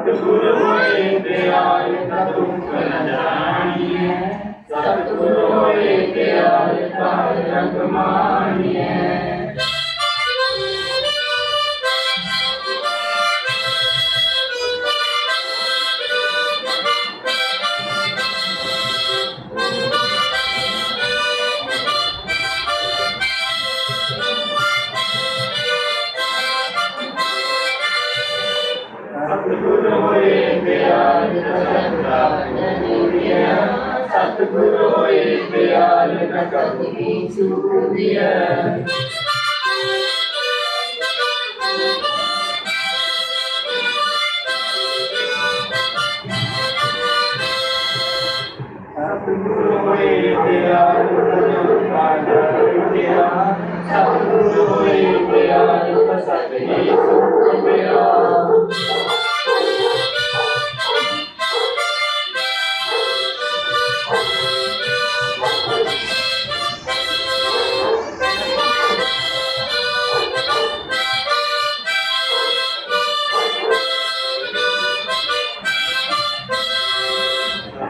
सतगुरु होए दयाल का दुख न जानिए, सतगुरु होए दयाल का रंग मानिए। सतगुरु होए दयाल का जनिए, सतगुरु होए दयाल का कभी चूक दिया। सतगुरु होए दयाल का दिया, सतगुरु होए दयाल का सभी सुख दिया।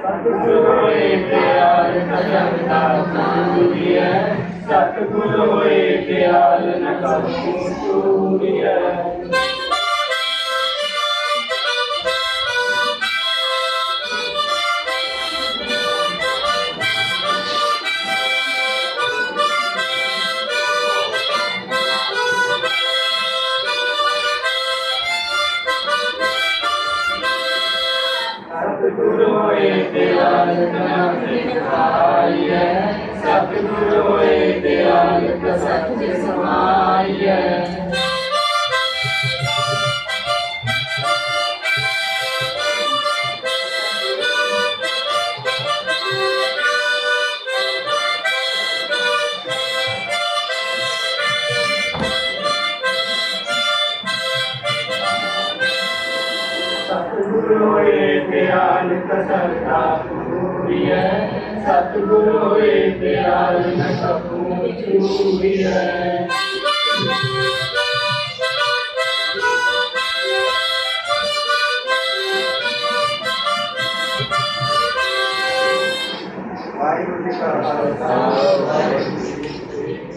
सतगुरु होए दयाल का जनता सूर्य, सतगुरु होए दयाल न कबू सूर्य। सतगुरु होए दयाल का सहाय, सतगुरु होए दयाल का सत्य समाय। सतगुरु होए दयाल का सरता सूर्य, सतगुरु होए दयाल न कबू सूर्य। वाहिगुरु जी का खालसा, वाहिगुरु जी की फतेह।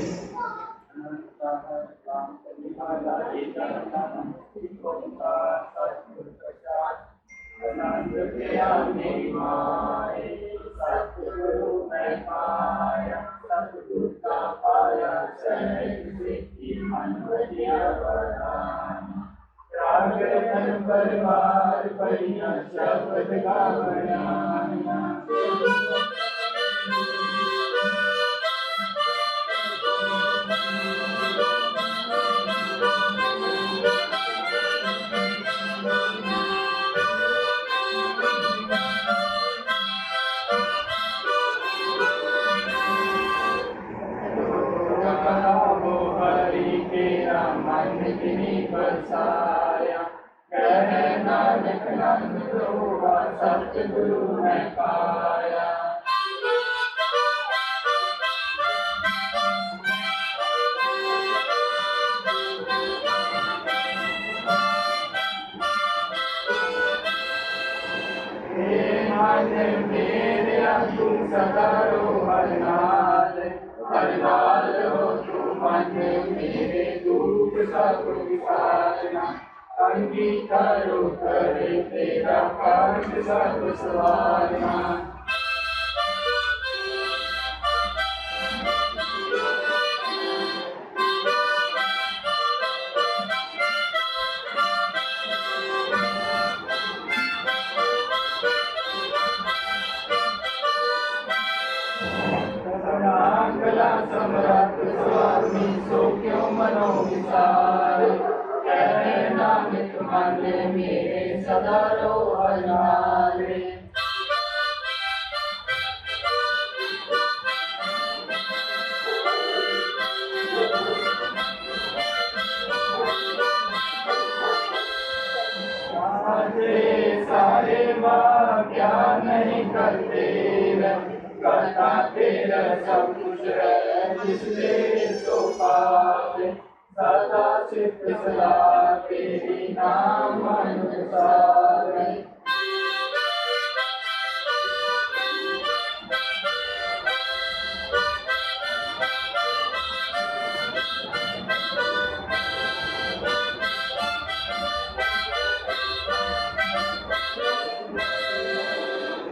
सतगुरु मैं पाया, सतगुरु का पाया सहज सिद्धि मन बढ़िया वरदान। त्याग धन परिवार बढ़िया शब्द गावना। हरि तेरा मन जिनी बसाया, कह नानक नंद दोहा सतगुरु मैं पाया। मन मेरे तू सदा रो हर नाल, हर नाल रो तू मन मेरे दुख सब विसारना। अंगीकारो करे तेरा पाठ सब सवारना। कला सम्राट स्वामी सो क्यों मनो विचार, कह नानक मन मेरे सदा रो हर नाल। सारे क्या नहीं करते, करता तेरा सब कुछ है जिससे सो पावे। सदा चित्त सदा तेरी नाम अनुसार।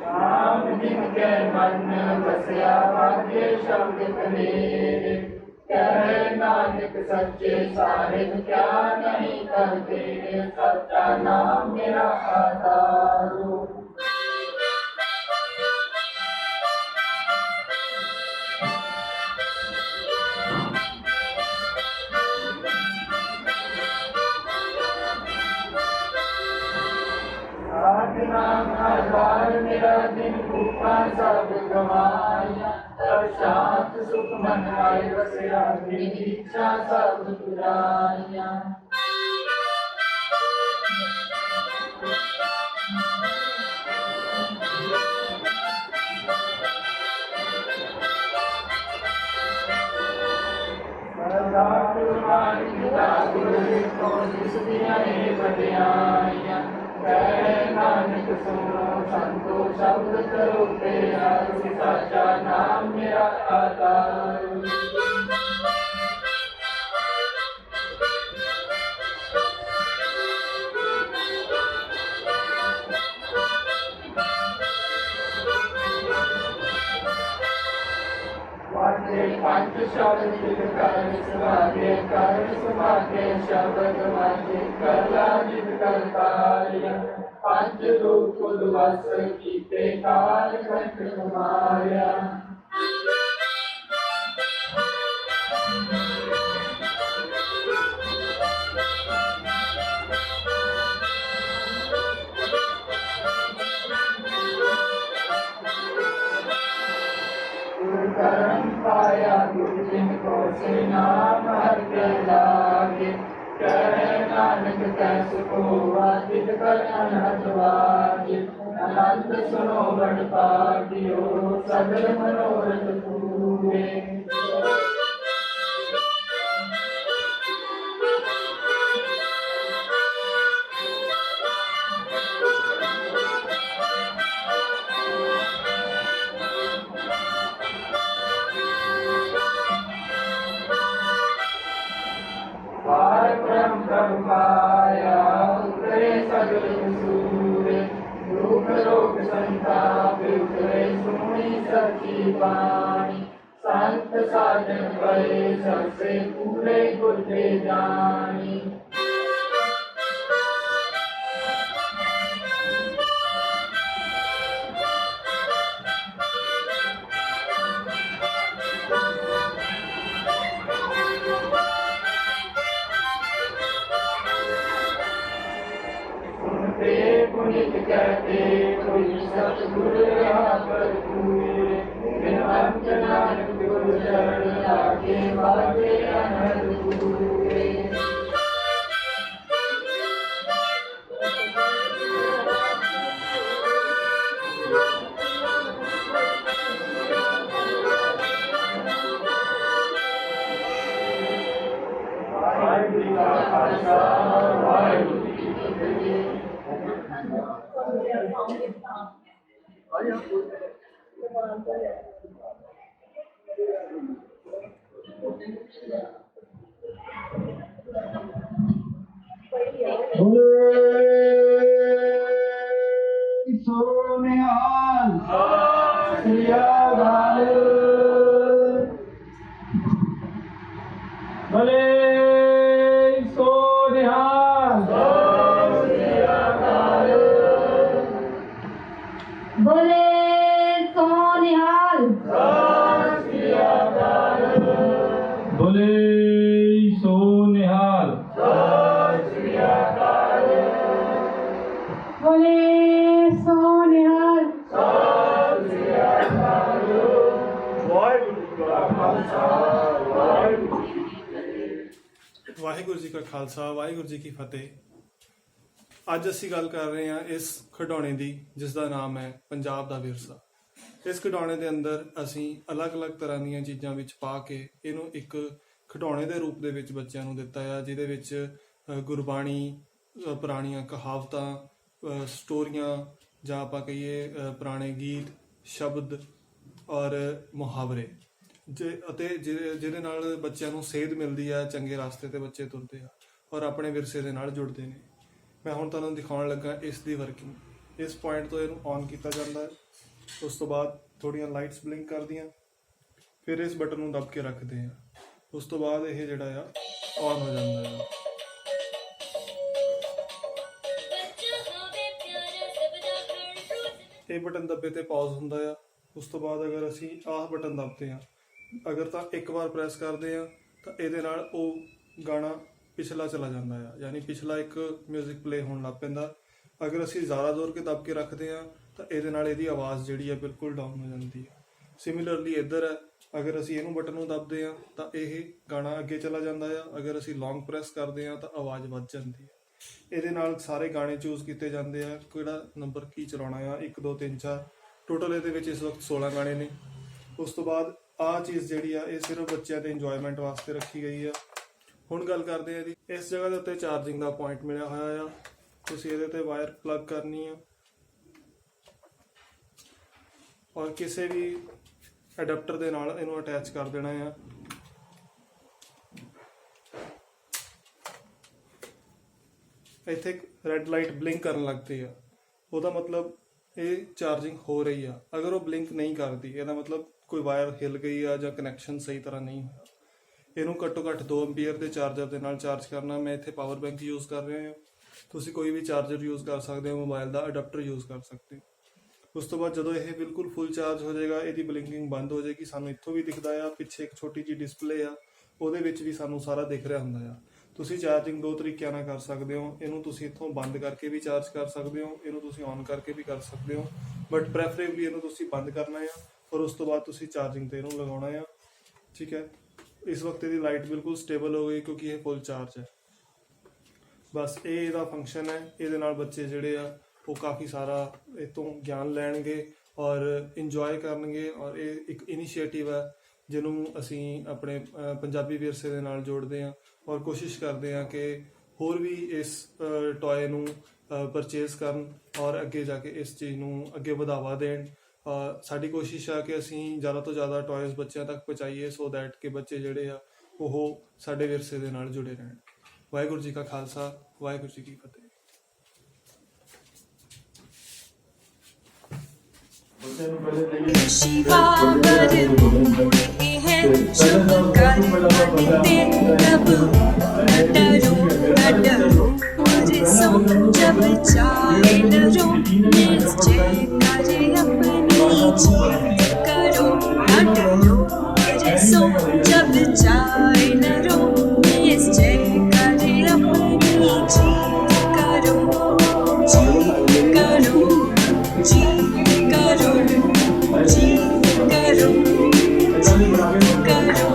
राम जिनके मन बसया भाग्य शब्द कबीर। कहे नानक सच्चे साहिब क्या नहीं करते, सच्चा नाम मेरा आधार। नाम आधार मेरा दिन भूखा सब गवाया। तब शांत सुख मन आए बसया, मेरी इच्छा सब पुराया। सदा कुर्बानी पिता गुरु को जिस दिया बड़ियाइया। कहे नानक सुनो संतो शब्द करो तेरा, सच्चा नाम मेरा आधार। पंच शब्द कर सुभागे, कर सुभागे शब्द माजे, कला जित करतारिया। पंच रूप उद्वस कीते काल कंठ कुमारिया। कर्म पाया गुरु जिनको से नाम हर के लागे। कहे नानक कैसे हुआ जित कर अनहद वाजे। अनंत सुनो बड़ पागियो, सगल मनोरथ पूरे। ब्रह्म पाया उतरे सगल सूरे। दुख रोग संताप उतरे सुनी सची वाणी। संत साधन भये सबसे पूरे गुरते जानी। पुनित कहते कोई सतगुरु यहाँ पर हुए। बिन अंत नानक गुरु चरण लागे, बाजे अनहद पूरे। वाहिगुरू का खालसा, वाहिगुरू की फतेह। सोनिहाल भले सोनिहाल बोले सोनिहाल बोले सोनिहाल बोले सोनिहाल। ਵਾਹਿਗੁਰੂ ਜੀ ਕਾ ਖਾਲਸਾ ਵਾਹਿਗੁਰੂ ਜੀ ਕੀ ਫਤਿਹ। ਅੱਜ ਅਸੀਂ ਗੱਲ ਕਰ ਰਹੇ ਹਾਂ ਇਸ ਖਿਡੌਣੇ ਦੀ ਜਿਸ ਦਾ ਨਾਮ ਹੈ ਪੰਜਾਬ ਦਾ ਵਿਰਸਾ। ਇਸ ਖਿਡੌਣੇ ਦੇ ਅੰਦਰ ਅਸੀਂ ਅਲੱਗ-ਅਲੱਗ ਤਰ੍ਹਾਂ ਦੀਆਂ ਚੀਜ਼ਾਂ ਵਿੱਚ ਪਾ ਕੇ ਇਹਨੂੰ ਇੱਕ ਖਿਡੌਣੇ ਦੇ ਰੂਪ ਦੇ ਵਿੱਚ ਬੱਚਿਆਂ ਨੂੰ ਦਿੱਤਾ ਆ, ਜਿਹਦੇ ਵਿੱਚ ਗੁਰਬਾਣੀ, ਪੁਰਾਣੀਆਂ ਕਹਾਵਤਾਂ, ਸਟੋਰੀਆਂ ਜਾਂ ਆਪਾਂ ਕਹੀਏ ਪੁਰਾਣੇ ਗੀਤ, ਸ਼ਬਦ ਔਰ ਮੁਹਾਵਰੇ ਅਤੇ ਜਿਹਦੇ ਨਾਲ ਬੱਚਿਆਂ ਨੂੰ ਸੇਧ ਮਿਲਦੀ ਆ, ਚੰਗੇ ਰਸਤੇ ਤੇ ਬੱਚੇ ਤੁਰਦੇ ਆ ਔਰ ਆਪਣੇ ਵਿਰਸੇ ਦੇ ਨਾਲ ਜੁੜਦੇ ਨੇ। ਮੈਂ ਹੁਣ ਤੁਹਾਨੂੰ ਦਿਖਾਉਣ ਲੱਗਾ ਇਸ ਦੀ ਵਰਕਿੰਗ। ਇਸ ਪੁਆਇੰਟ ਤੋਂ ਇਹਨੂੰ ਔਨ ਕੀਤਾ ਜਾਂਦਾ ਹੈ, ਉਸ ਤੋਂ ਬਾਅਦ ਥੋੜੀਆਂ ਲਾਈਟਸ ਬਲਿੰਕ ਕਰਦੀਆਂ, ਫਿਰ ਇਸ ਬਟਨ ਨੂੰ ਦੱਬ ਕੇ ਰੱਖਦੇ ਆ, ਉਸ ਤੋਂ ਬਾਅਦ ਇਹ ਜਿਹੜਾ ਆ ਔਨ ਹੋ ਜਾਂਦਾ ਹੈ। ਇਹ ਬਟਨ ਦੱਬੇ ਤੇ ਪਾਜ਼ ਹੁੰਦਾ ਆ। ਉਸ ਤੋਂ ਬਾਅਦ ਅਗਰ ਅਸੀਂ ਆਹ ਬਟਨ ਦੱਬਦੇ ਆ, ਅਗਰ ਤਾਂ ਇੱਕ ਵਾਰ ਪ੍ਰੈਸ ਕਰਦੇ ਆ ਤਾਂ ਇਹਦੇ ਨਾਲ ਉਹ ਗਾਣਾ ਪਿਛਲਾ ਚਲਾ ਜਾਂਦਾ ਆ, ਯਾਨੀ ਪਿਛਲਾ ਇੱਕ ਮਿਊਜ਼ਿਕ ਪਲੇ ਹੋਣ ਲੱਗ ਪੈਂਦਾ। ਅਗਰ ਅਸੀਂ ਜ਼ਿਆਦਾ ਜ਼ੋਰ ਕੇ ਦੱਬ ਕੇ ਰੱਖਦੇ ਆ ਤਾਂ ਇਹਦੇ ਨਾਲ ਇਹਦੀ ਆਵਾਜ਼ ਜਿਹੜੀ ਆ ਬਿਲਕੁਲ ਡਾਊਨ ਹੋ ਜਾਂਦੀ ਹੈ। ਸਿਮਿਲਰਲੀ ਇੱਧਰ ਹੈ, ਅਗਰ ਅਸੀਂ ਇਹਨੂੰ ਬਟਨ ਨੂੰ ਦੱਬਦੇ ਆ ਤਾਂ ਇਹ ਗਾਣਾ ਅੱਗੇ ਚਲਾ ਜਾਂਦਾ ਆ, ਅਗਰ ਅਸੀਂ ਲੌਂਗ ਪ੍ਰੈਸ ਕਰਦੇ ਆ ਤਾਂ ਆਵਾਜ਼ ਵੱਧ ਜਾਂਦੀ ਹੈ। ਇਹਦੇ ਨਾਲ ਸਾਰੇ ਗਾਣੇ ਚੂਜ਼ ਕੀਤੇ ਜਾਂਦੇ ਆ, ਕਿਹੜਾ ਨੰਬਰ ਕੀ ਚਲਾਉਣਾ ਆ, 1 2 3 4 ਟੋਟਲ ਇਹਦੇ ਵਿੱਚ ਇਸ ਵਕਤ 16 ਗਾਣੇ ਨੇ। ਉਸ ਤੋਂ ਬਾਅਦ ਆਹ ਚੀਜ਼ ਜਿਹੜੀ ਆ ਇਹ ਸਿਰਫ ਬੱਚਿਆਂ ਦੇ ਇੰਜੋਇਮੈਂਟ ਵਾਸਤੇ ਰੱਖੀ ਗਈ ਆ। ਹੁਣ ਗੱਲ ਕਰਦੇ ਆ ਇਹਦੀ। ਇਸ ਜਗ੍ਹਾ ਦੇ ਉੱਤੇ ਚਾਰਜਿੰਗ ਦਾ ਪੁਆਇੰਟ ਮਿਲਿਆ ਹੋਇਆ ਆ, ਤੁਸੀਂ ਇਹਦੇ ਤੇ ਵਾਇਰ ਪਲੱਗ ਕਰਨੀ ਆ ਔਰ ਕਿਸੇ ਵੀ ਅਡਾਪਟਰ ਦੇ ਨਾਲ ਇਹਨੂੰ ਅਟੈਚ ਕਰ ਦੇਣਾ ਆ। ਇੱਥੇ ਇੱਕ ਰੈੱਡ ਲਾਈਟ ਬਲਿੰਕ ਕਰਨ ਲੱਗਦੀ ਆ, ਉਹਦਾ ਮਤਲਬ ਇਹ ਚਾਰਜਿੰਗ ਹੋ ਰਹੀ ਆ। ਅਗਰ ਉਹ ਬਲਿੰਕ ਨਹੀਂ ਕਰਦੀ, ਇਹਦਾ ਮਤਲਬ ਕੋਈ ਵਾਇਰ ਹਿੱਲ ਗਈ ਆ ਜਾਂ ਕਨੈਕਸ਼ਨ ਸਹੀ ਤਰ੍ਹਾਂ ਨਹੀਂ ਹੋਇਆ। ਇਹਨੂੰ ਘੱਟੋ ਘੱਟ 2 ਐਂਪੀਅਰ ਦੇ ਚਾਰਜਰ ਦੇ ਨਾਲ ਚਾਰਜ ਕਰਨਾ। ਮੈਂ ਇੱਥੇ ਪਾਵਰ ਬੈਂਕ ਯੂਜ਼ ਕਰ ਰਿਹਾ ਹਾਂ, ਤੁਸੀਂ ਕੋਈ ਵੀ ਚਾਰਜਰ ਯੂਜ਼ ਕਰ ਸਕਦੇ ਹੋ, ਮੋਬਾਈਲ ਦਾ ਅਡਾਪਟਰ ਯੂਜ਼ ਕਰ ਸਕਦੇ ਹੋ। ਉਸ ਤੋਂ ਬਾਅਦ ਜਦੋਂ ਇਹ ਬਿਲਕੁਲ ਫੁੱਲ ਚਾਰਜ ਹੋ ਜਾਏਗਾ, ਇਹਦੀ ਬਲਿੰਕਿੰਗ ਬੰਦ ਹੋ ਜਾਏਗੀ। ਸਾਨੂੰ ਇੱਥੋਂ ਵੀ ਦਿਖਦਾ ਆ, ਪਿੱਛੇ ਇੱਕ ਛੋਟੀ ਜਿਹੀ ਡਿਸਪਲੇ ਆ, ਉਹਦੇ ਵਿੱਚ ਵੀ ਸਾਨੂੰ ਸਾਰਾ ਦਿਖ ਰਿਹਾ ਹੁੰਦਾ ਆ। ਤੁਸੀਂ ਚਾਰਜਿੰਗ 2 ਤਰੀਕਿਆਂ ਨਾਲ ਕਰ ਸਕਦੇ ਹੋ। ਇਹਨੂੰ ਤੁਸੀਂ ਇੱਥੋਂ ਬੰਦ ਕਰਕੇ ਵੀ ਚਾਰਜ ਕਰ ਸਕਦੇ ਹੋ, ਇਹਨੂੰ ਤੁਸੀਂ ਔਨ ਕਰਕੇ ਵੀ ਕਰ ਸਕਦੇ ਹੋ, ਬਟ ਪ੍ਰੈਫਰੇਬਲੀ ਇਹਨੂੰ ਤੁਸੀਂ ਬੰਦ ਕਰਨਾ ਆ ਔਰ ਉਸ ਤੋਂ ਬਾਅਦ ਤੁਸੀਂ ਚਾਰਜਿੰਗ ਤੇ ਇਹਨੂੰ ਲਗਾਉਣਾ ਆ। ਠੀਕ ਹੈ, ਇਸ ਵਕਤ ਇਹਦੀ ਲਾਈਟ ਬਿਲਕੁਲ ਸਟੇਬਲ ਹੋ ਗਈ ਕਿਉਂਕਿ ਇਹ ਫੁੱਲ ਚਾਰਜ ਹੈ। ਬਸ ਇਹ ਇਹਦਾ ਫੰਕਸ਼ਨ ਹੈ। ਇਹਦੇ ਨਾਲ ਬੱਚੇ ਜਿਹੜੇ ਆ ਉਹ ਕਾਫੀ ਸਾਰਾ ਇਹ ਤੋਂ ਗਿਆਨ ਲੈਣਗੇ ਔਰ ਇੰਜੋਏ ਕਰਨਗੇ ਔਰ ਇਹ ਇੱਕ ਇਨੀਸ਼ੀਏਟਿਵ ਹੈ ਜਿਹਨੂੰ ਅਸੀਂ ਆਪਣੇ ਪੰਜਾਬੀ ਵਿਰਸੇ ਦੇ ਨਾਲ ਜੋੜਦੇ ਹਾਂ ਔਰ ਕੋਸ਼ਿਸ਼ ਕਰਦੇ ਹਾਂ ਕਿ ਹੋਰ ਵੀ ਇਸ ਟੋਏ ਨੂੰ ਪਰਚੇਜ਼ ਕਰਨ ਔਰ ਅੱਗੇ ਜਾ ਕੇ ਇਸ ਚੀਜ਼ ਨੂੰ ਅੱਗੇ ਵਧਾਵਾ ਦੇਣ। ਸਾਡੀ ਕੋਸ਼ਿਸ਼ ਆ ਕਿ ਅਸੀਂ ਜ਼ਿਆਦਾ ਤੋਂ ਜ਼ਿਆਦਾ ਟੋਇਜ਼ ਬੱਚਿਆਂ ਤੱਕ ਪਹੁੰਚਾਈਏ ਸੋ ਦੈਟ ਕਿ ਬੱਚੇ ਜਿਹੜੇ ਆ ਉਹ ਸਾਡੇ ਵਿਰਸੇ ਦੇ ਨਾਲ ਜੁੜੇ ਰਹਿਣ। ਵਾਹਿਗੁਰੂ ਜੀ ਕਾ ਖਾਲਸਾ, ਵਾਹਿਗੁਰੂ ਜੀ ਕੀ ਫਤਿਹ। शिवा बर है शुभ करते तब डरो न डरो मुझे सो जब चाहे डरो निश्चय करे अपनी जीत करो न डरो मुझे सो जब चाहे डरो निश्चय करे अपनी जीत करो जी करो जी करो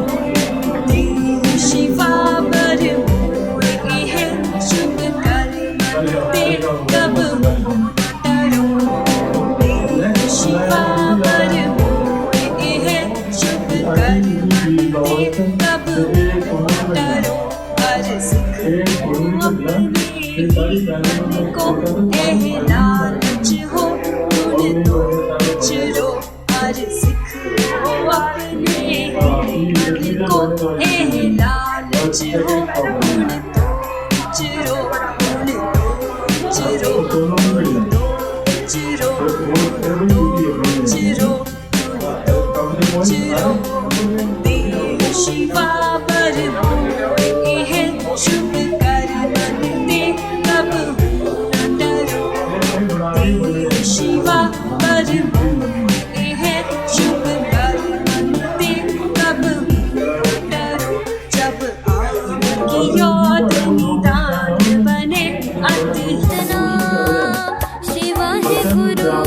शिवा बर है शुभ करते कब डरो शिवा बर है शुभ करते कब डरो हर सिख अपने को लालच हो गुण तो चरो हर सिख अपने मन को लालच हो गुण तो चरो गुण तो चरो चरो चरो चरो शिवा बर है शुभ करते कब डरो शिवा बर है शुभ करते कब डरो जब आपकी याद निदान बने इतना शिवा है गुरु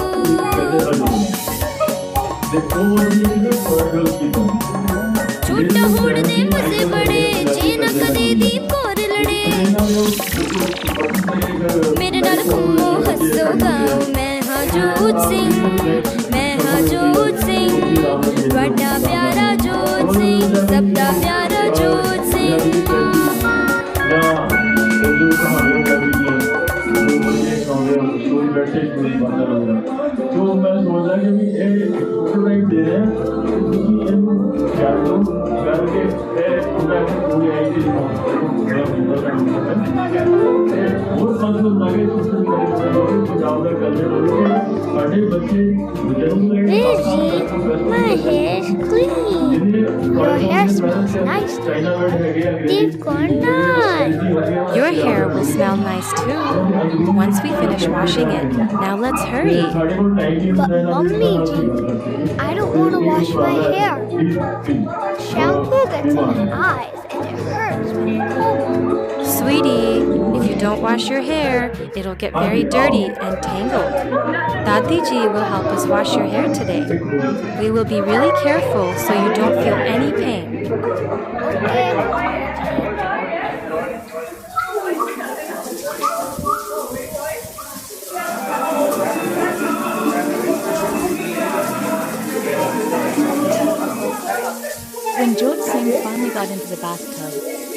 झूठा होड़ दे मजे बड़े जे न कदे दीप कोर लड़े मेरे नाल घूमो हसो गाओ मैं हाँ जोत सिंह बड़ा प्यारा जोत सिंह सबका प्यारा जोत ਹੋਰ ਸਾਨੂੰ ਲਾਗੇ ਤੁਸੀਂ ਪੰਜਾਬ ਦਾ ਕਰਦੇ ਸਾਡੇ ਬੱਚੇ ਜਨਮ Reggie, my hair is clean. Your hair smells nice. Deep corn. Your hair will smell nice too once we finish washing it. Now let's hurry. But Mummy G, I don't want to wash my hair. Shampoo gets in my eyes and it hurts when it pulls. Sweetie, if you don't wash your hair, it'll get very dirty and tangled. Dadi Ji will help us wash your hair today. We will be really careful so you don't feel any pain. When Jot Singh finally got into the bathtub,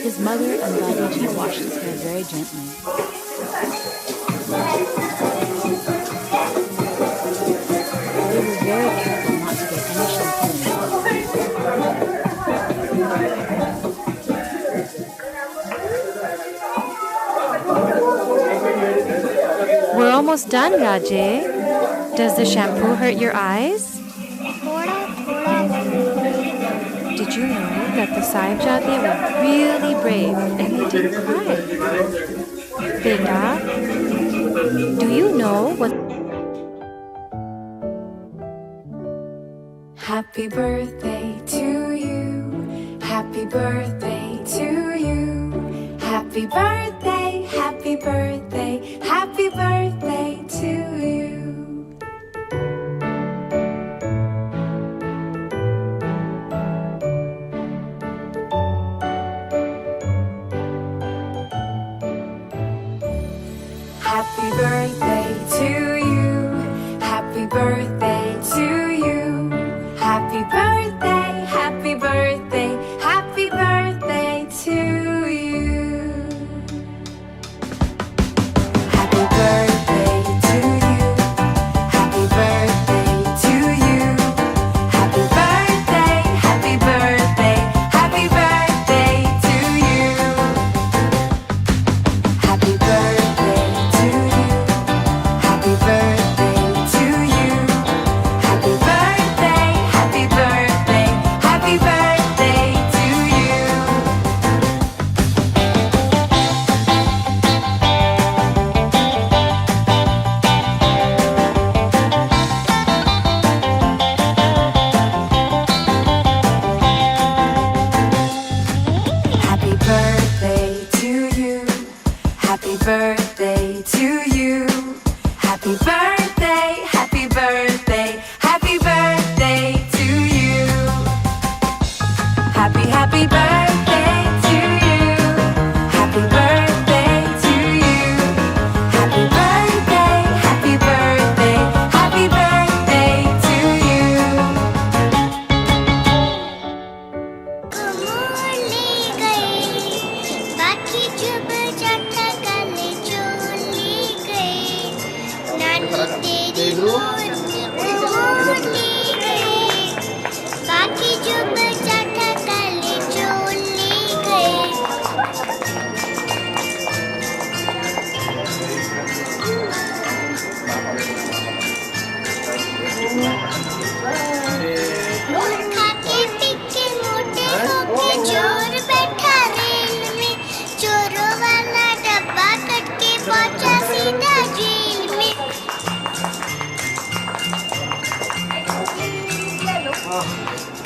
his mother and Dadi Ji washed his hair very gently. They were very careful not to get any shampoo in it. We're almost done, Raje. Does the shampoo hurt your eyes? Did you know that the Sahibzade were really brave and they didn't cry? Beta, do you know what... Happy birthday to you. Happy birthday to you. Happy birthday, happy birthday, happy birthday to you. Happy birthday to you. Happy birthday to you. Happy birthday, happy birthday, happy birthday to you. Happy birthday to you. Happy birthday to you. Happy birthday, happy birthday, happy birthday to you. Happy birthday to you. Happy birthday to you. Happy birthday, happy birthday, happy birthday to you. Happy birthday to you. Happy birthday to you. Happy birthday, happy birthday, happy birthday to you. Happy birthday to you. Happy birthday to you. Happy birthday, happy birthday, happy birthday to you. ले गए बाकी जब जाता गले चोली गए नानी तेरी मोर ले गए बाकी जब जाता गले चोली गए खाके पीके मोटे होके चोर बैठा रेल में चोरों वाला डब्बा कट के पहुंचा सीधा जेल में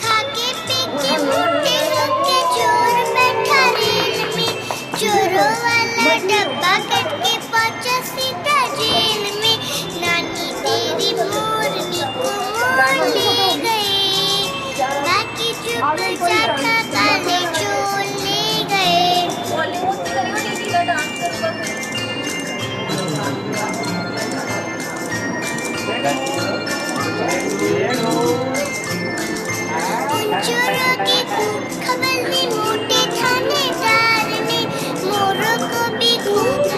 खाके पीके मोटे होके चोर बैठा रेल में चोरों वाला डब्बा कट के पहुंचा सीधा जेल में नानी तेरी मोरनी को मोर ले गए बाकी चुप जाता काले चोर ले गए उन चोरों की खूब खबर दी मोटे थानेदार ने मोरों को भी खूब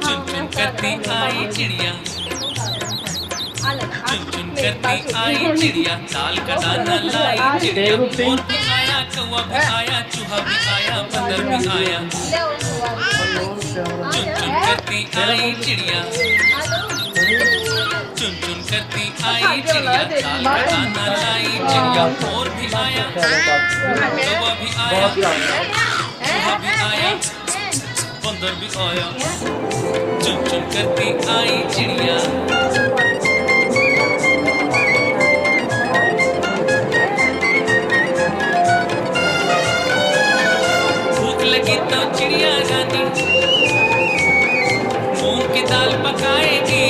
चुन चुन करती आई चिड़िया, चुन चुन करती आई चिड़िया, ताल का दाना लाई चिड़िया, मोर भी आया, कौवा भी आया, चूहा भी आया, बंदर भी आया। चुन चुन करती आई चिड़िया, चुन चुन करती आई चिड़िया, ताल का दाना लाई चिड़िया, मोर भी आया, कौवा भी आया, चूहा भी आया, बंदर भी आया। चुन चुन करती आई चिड़िया। भूख लगी तो चिड़िया रानी मूंग की दाल पकाएगी।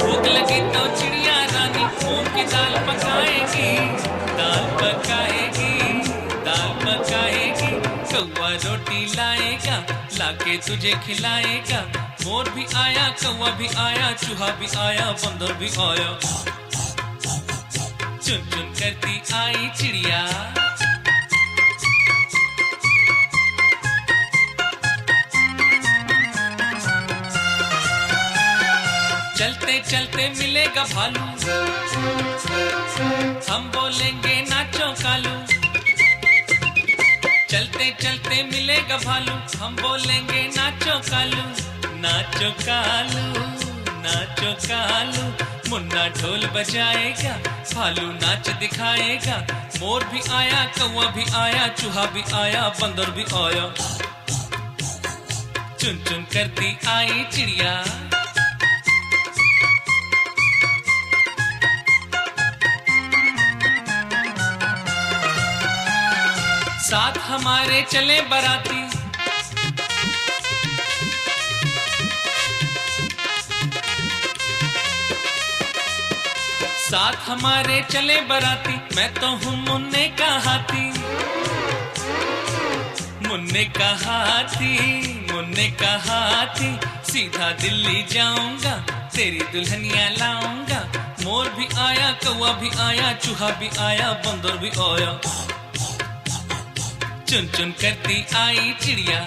भूख लगी तो चिड़िया रानी मूंग की दाल पकाएगी, दाल पकाएगी, दाल पकाएगी। कौवा रोटी लाएगा, लाके तुझे खिलाएगा, मोर भी आया, कौवा भी आया, चूहा भी आया, बंदर भी आया। चुन चुन करती आई चिड़िया। चलते चलते मिलेगा भालू, हम बोलेंगे नाचो कालू। चलते चलते मिलेगा भालू, हम बोलेंगे नाचो कालू, नाचो कालू, नाचो कालू। मुन्ना ढोल बजाएगा, भालू नाच दिखाएगा, मोर भी आया, कौवा भी आया, चूहा भी आया, बंदर भी आया। चुन चुन करती आई चिड़िया। साथ हमारे चले बराती, साथ हमारे चले बराती, मैं तो हूँ मुन्ने का हाथी, मुन्ने का हाथी, मुन्ने का हाथी। सीधा दिल्ली जाऊंगा, तेरी दुल्हनिया लाऊंगा, मोर भी आया, कौवा भी आया, चूहा भी आया, बंदर भी आया। चुन चुन करती आई चिड़िया,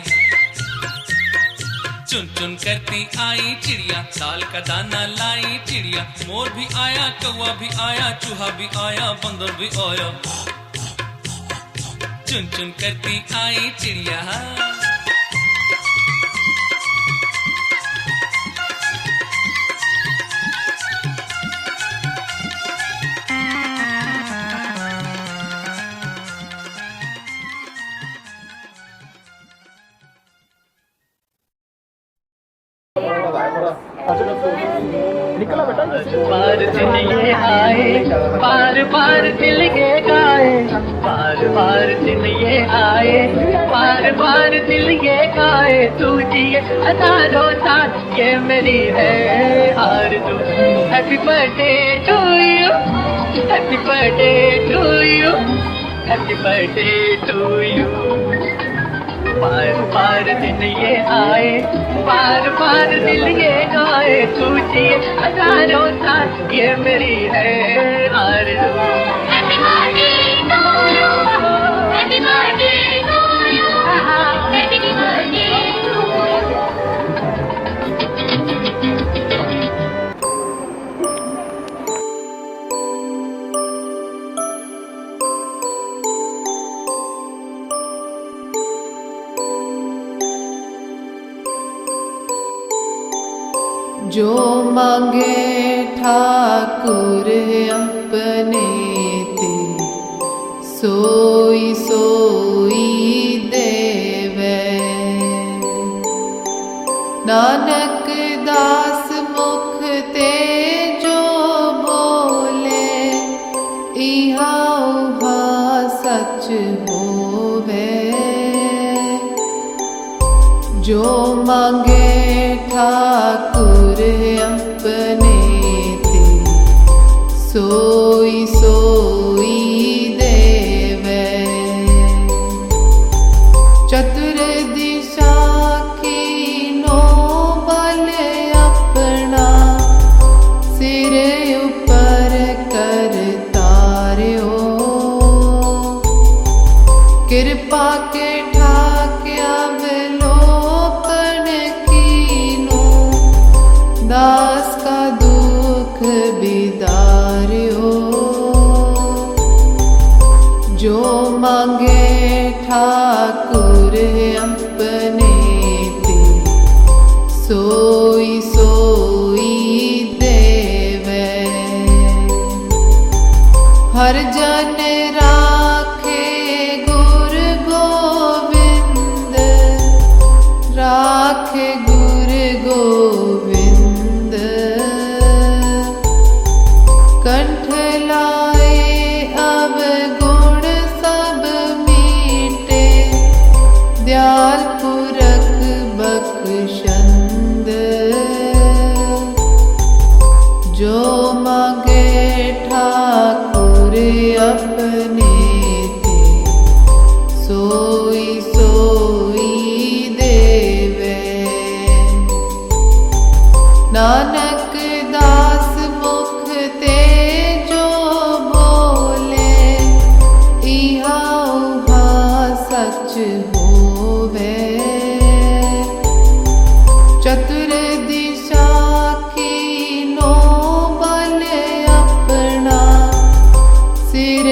चुन चुन करती आई चिड़िया, ताल का दाना लाई चिड़िया, मोर भी आया, कौवा भी आया, चूहा भी आया, बंदर भी आया। चुन चुन करती आई चिड़िया। बार दिन ये आए, बार बार दिल ये गाए, बार बार दिन ये आए, बार बार दिल ये गाए। तू जिए हजारों साल, ये मेरी है आरज़ू। Happy birthday to you, happy birthday to you, happy birthday to you. बार बार दिन ये आए, बार बार दिल ये गाए। तू जिए हजारों साल, ये मेरी है आरज़ू। Happy birthday to you, happy birthday to you, happy birthday to you. जो मांगे ठाकुर अपने ते सोई सोई देवे। नानक दास मुख ते जो बोले इहा उहा सच होवे। जो मांगे ठाकुर अपने ते सोई सोई देवे। चतुर दिशा कीनो बल अपना सिर ऊपर कर तार्यो। कृपा के ठाके अवलोकन कीनो दास का दुख बिदार्यो। जो मांगे ठाकुर अपने ते सोई सोई देवे। हर जन राखे गुर गोविंद राखे गुर गोविंद। कंठ लाए अब गुण सब मीटे दयाल पुरख बख्शंद। जो मांगे ठाकुर अपने ते सोई सोई देवे। नानक दास मुख ते जो बोले इहा उहा सच होवे। चतुर दिशा कीनो बल अपना सिर